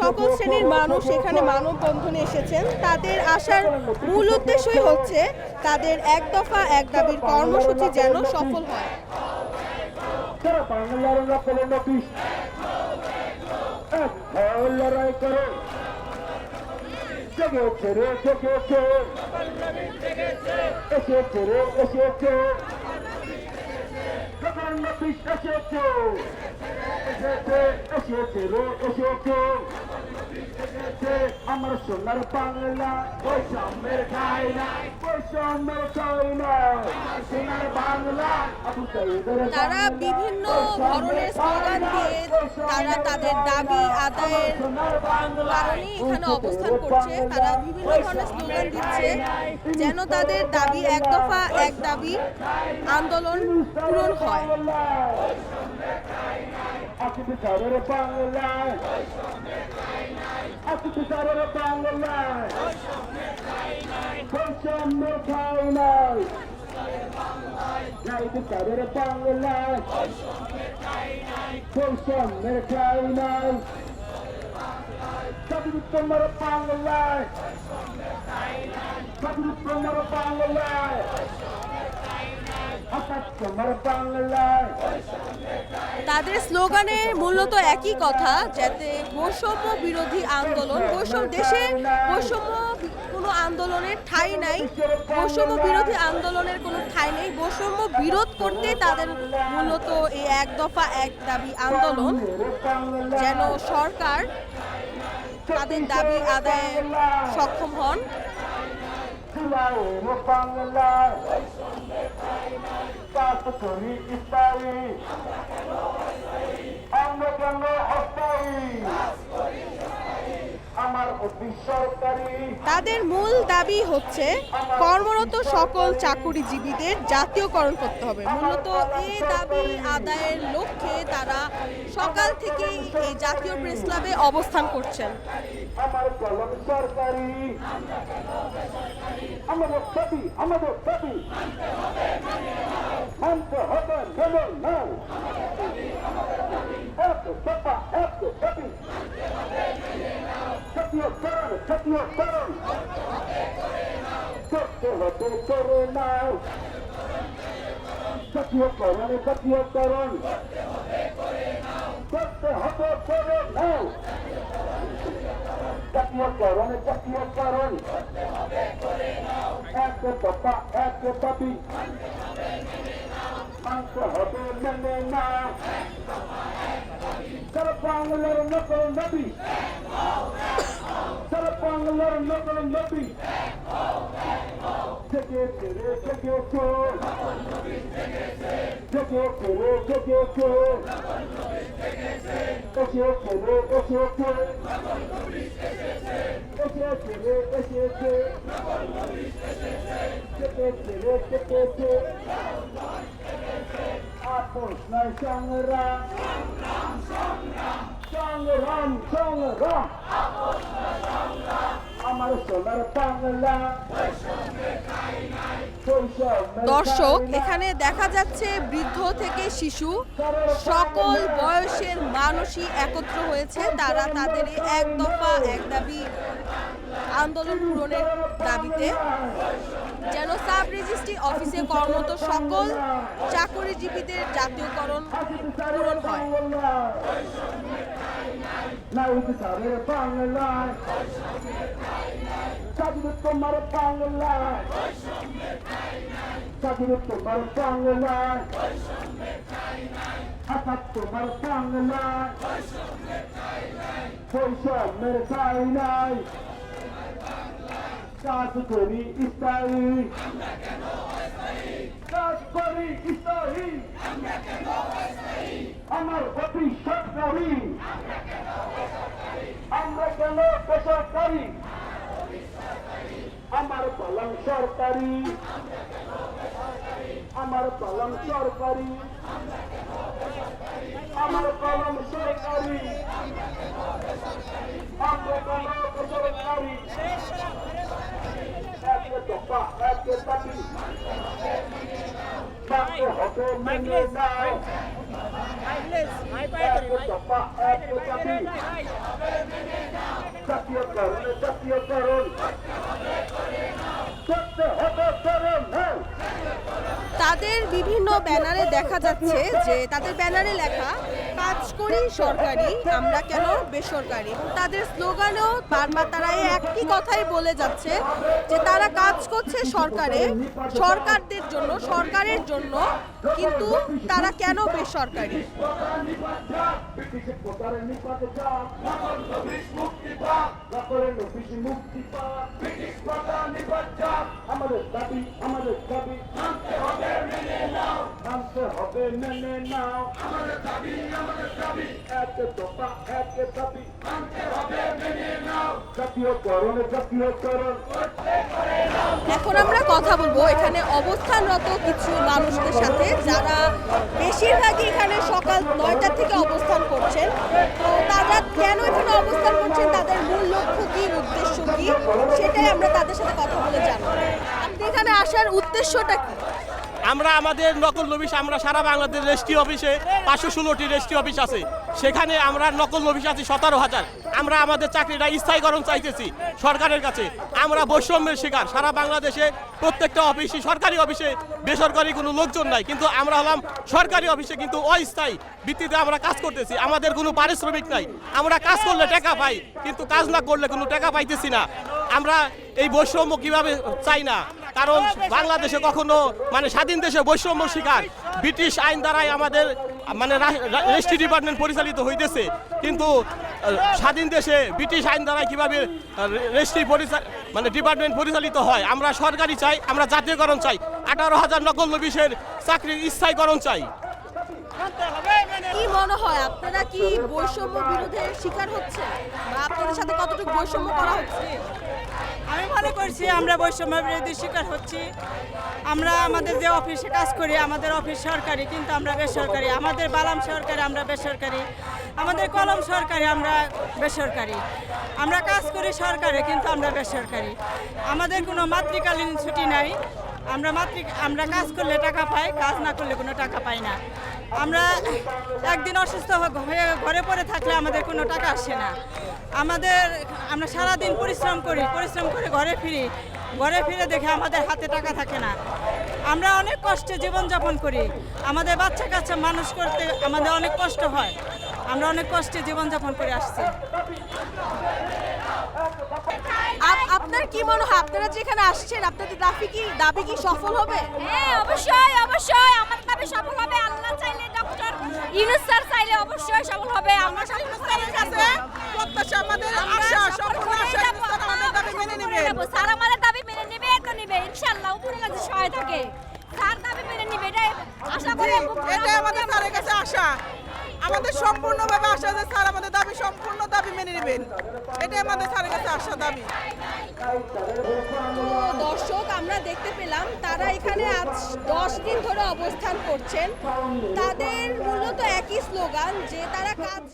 সকল শ্রেণীর মানুষ এখানে মানববন্ধনে এসেছেন। তাদের আসার মূল উদ্দেশ্যই হচ্ছে তাদের এক দফা এক দাবির কর্মসূচি যেন সফল হয়। আমার সোনার বাংলা বৈষম্যের ঠাই নাই, বৈষম্যের ঠাই নাই, সোনার বাংলা। তারা বিভিন্ন ধরনের স্লোগান দিয়ে তারা তাদের দাবি আদায়ের কারণে এখানে অবস্থান করছে। তারা বিভিন্ন ধরনের স্লোগান দিচ্ছে যেন তাদের দাবি এক দফা এক দাবি আন্দোলন পূরণ হয়। বিচারের বাংলায়, বিচারের বাংলায়, বৈষম্যের ঠাই নাই, নাই বিচারের বাংলায়, বৈষম্যের ঠাই নাই, তোমার বাংলায়, তোমার বাংলায়, তোমার বাংলায়। তাদের স্লোগানে মূলত একই কথা, যাতে বৈষম্য বিরোধী আন্দোলন, দেশে বৈষম্য কোনো আন্দোলনের ঠাঁই নাই, বৈষম্য বিরোধী আন্দোলনের কোনো ঠাঁই নেই। বৈষম্য বিরোধ করতে তাদের মূলত এই এক দফা এক দাবি আন্দোলন, যেন সরকার তাদের দাবি আদায়ে সক্ষম হন। তাদের মূল দাবি হচ্ছে কর্মরত সকল চাকুরিজীবীদের জাতীয়করণ করতে হবে। মূলত এই দাবি আদায়ের লক্ষ্যে তারা সকাল থেকেই এই জাতীয় প্রেস ক্লাবে অবস্থান করছেন। আমার কলম সরকারি, আমাদের দাবি, আমাদের দাবি মানতে হবে, মেনে নাও। এক দফা এক দাবি, জাতীয়করণ, জাতীয়করণ করতে হবে, করে নাও। জাতীয়করণ, জাতীয়করণ করতে হবে, করে নাও। জাতীয়করণ, জাতীয়করণ এক দফা এক দাবি মানতে হবে, মেনে নাও। সারা বাংলার নকল নবী, সারা বাংলার নকল নবী জেগেছে রে, জেগেছে, জেগেছে রে, জেগেছে, এসেছে রে, এসেছে, এসেছে রে, এসেছে, জেগেছে রে, জেগেছে। আপোষ নাই সংগ্রাম, সংগ্রাম, সংগ্রাম, আমার সোনার বাংলা। দর্শক, এখানে দেখা যাচ্ছে বৃদ্ধ থেকে শিশু সকল বয়সের মানুষই একত্র হয়েছে। তারা তাদের এক দফা এক দাবি আন্দোলন পূরণের দাবিতে যেন সাব রেজিস্ট্রি অফিসে কর্মরত সকল চাকরিজীবীদের জাতীয়করণ পূরণ হয়। তোমার বাংলায়, তোমার বাংলায়, তোমার বাংলায়, বৈষম্যের ঠাই নাই, কাজ করি স্থায়ী, কাজ করি স্থায়ী, আমার অফিস সরকারি, আমরা কেন বেসরকারি, আমার কলম সরকারি, আমার কলম সরকারি, আমার কলম সরকারি, আমরা কেন বেসরকারি। এক দফা এক দাবি মানতে হবে, মেনে নাও। এক দফা এক দাবি জাতীয়করণ করতে হবে করণ হ্যাঁ তাদের বিভিন্ন ব্যানারে দেখা যাচ্ছে যে তাদের ব্যানারে লেখা কাজ করি সরকারি, আমরা কেন বেসরকারি। এবং তাদের স্লোগানেও বারবার তারা এই একটি কথাই বলে যাচ্ছে যে তারা কাজ করছে সরকারে, সরকারদের জন্য, সরকারের জন্য, কিন্তু তারা কেন বেসরকারি। ব্রিটিশের প্রচারে নিপাতে যাক মুক্তি পাক নকরেন অফিসে মুক্তি পাক ব্রিটিশ প্রচার নিপাত যাক আমাদের দাবি মানতে হবে মেনে নাও আমাদের দাবি এক দফা এক দাবি মানতে হবে মেনে নাও জাতীয়করণ এখন আমরা কথা বলবো এখানে অবস্থানরত কিছু মানুষদের সাথে, যারা বেশিরভাগই এখানে সকাল 9টা থেকে অবস্থান করছেন। তো তারা কেন এখানে অবস্থান করছেন, তাদের মূল লক্ষ্য কি, উদ্দেশ্য কি, সেটাই আমরা তাদের সাথে কথা বলে জানবো। আপনি এখানে আসার উদ্দেশ্যটা কি? আমরা আমাদের নকল নবিশ, আমরা সারা বাংলাদেশ রেজিস্ট্রি অফিসে 516টি রেজিস্ট্রি অফিস আছে, সেখানে আমরা নকল নবিশ আছি 17,000। আমরা আমাদের চাকরিটা স্থায়ীকরণ চাইতেছি সরকারের কাছে। আমরা বৈষম্যের শিকার, সারা বাংলাদেশে প্রত্যেকটা অফিসই, সরকারি অফিসে বেসরকারি কোনো লোকজন নাই, কিন্তু আমরা হলাম সরকারি অফিসে কিন্তু অস্থায়ী ভিত্তিতে আমরা কাজ করতেছি। আমাদের কোনো পারিশ্রমিক নাই, আমরা কাজ করলে টাকা পাই, কিন্তু কাজ না করলে কোনো টাকা পাইতেছি না। আমরা এই বৈষম্য কিভাবে চাই না, কারণ বাংলাদেশে কখনো মানে স্বাধীন দেশে বৈষম্য শিকার ব্রিটিশ আইন দ্বারাই আমাদের মানে রেজিস্ট্রি ডিপার্টমেন্ট পরিচালিত হইতেছে, কিন্তু স্বাধীন দেশে ব্রিটিশ আইন দ্বারাই কিভাবে রেজিস্ট্রি মানে ডিপার্টমেন্ট পরিচালিত হয়। আমরা সরকারি চাই, আমরা জাতীয়করণ চাই, 18,000 নকল নবিশের চাকরির স্থায়ীকরণ চাই। কি মনে হয়, আপনারা কি বৈষম্য বিরোধের শিকার হচ্ছে, বা আপনাদের সাথে কতটুকু বৈষম্য করা হচ্ছে? আমি মনে করছি আমরা বৈষম্য বিরোধী শিকার হচ্ছি। আমরা আমাদের যে অফিসে কাজ করি, আমাদের অফিস সরকারি কিন্তু আমরা বেসরকারি। আমাদের বালাম সরকারি, আমরা বেসরকারি। আমাদের কলম সরকারি, আমরা বেসরকারি। আমরা কাজ করি সরকারি কিন্তু আমরা বেসরকারি। আমাদের কোনো মাতৃকালীন ছুটি নাই। আমরা কাজ করলে টাকা পাই, কাজ না করলে কোনো টাকা পাই না। আমরা একদিন অসুস্থ হয়ে ঘরে পড়ে থাকলে আমাদের কোনো টাকা আসে না। আমরা সারাদিন পরিশ্রম করে ঘরে ফিরে দেখে আমাদের হাতে টাকা থাকে না। আমরা অনেক কষ্টে জীবনযাপন করি। আমাদের বাচ্চা কাচ্চা মানুষ করতে আমাদের অনেক কষ্ট হয়। আমরা অনেক কষ্টে জীবনযাপন করে আসছি। আপনার কি মনে হয়, আপনারা যেখানে আসছেন আপনাদের দাবি কি সফল হবে? হ্যাঁ, অবশ্যই আমার দাবি সফল হবে। আল্লাহ চাইলে, ডক্টর ইউনূস স্যার চাইলে অবশ্যই সফল হবে। আমরা ইউনূস স্যারের কাছে প্রত্যাশা, আমাদের আশা, সম্পূর্ণ আশা আমাদের দাবি মেনে নেবে। স্যার আমাদের দাবি মেনে নেবে, তো নেবে ইনশাআল্লাহ। উপরে কাছে সহায় থাকে, স্যার দাবি মেনে নেবে, এটাই আশা করে। এটাই আমাদের স্যারের কাছে আশা, আমাদের সম্পূর্ণভাবে আশা যে স্যার আমাদের সম্পূর্ণ দাবি মেনে নেবেন। এটাই আমাদের স্যারের কাছে আশা, দাবি। তো দর্শক, আমরা দেখতে পেলাম তারা এখানে আজ 10 দিন ধরে অবস্থান করছেন। তাদের মূলত একই স্লোগান যে তারা কাজ